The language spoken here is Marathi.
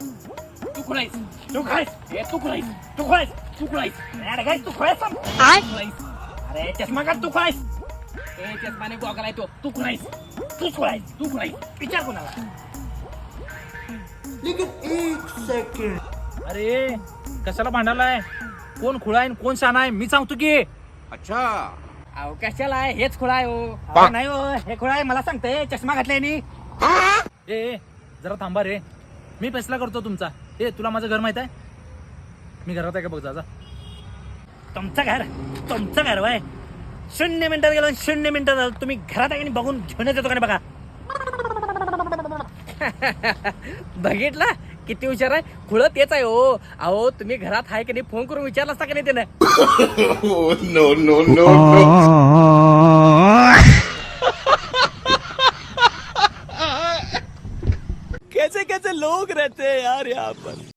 तू खुळायस तू खुळायस तू खुळायस तू खुळायस तू खुळायस तू खुळायस अरे चष्मा काढ तू खुळायस चष्माने गोगलाय तू खुळायस तू खुळायस तू खुळायस विचार कोणाला अरे कशाला भांडायलाय? कोण खुळा आहे कोण शाना आहे मी सांगतो की. अच्छा अहो कशाला आहे हेच खुळा आहे हो. नाही हो हे खुळा आहे मला सांगतंय चष्मा घातल्याने. ए जरा थांबा रे, मी फैसला करतो तुमचा. तुला माझं घर माहित आहे? मी घरात आहे का बघ जा. तुमचं घर वय 0 मिनिटात गेलो 0 मिनिटात झालं. तुम्ही घरात आहे बघून घेऊन येतो का बघा. बघितला किती हुशार आहे खुळ तेच आहे हो. अहो तुम्ही घरात आहे की नाही फोन करून विचारला असता का नाही त्यानं. नो नो नो कैसे कैसे लोग रहते हैं यार यहाँ पर.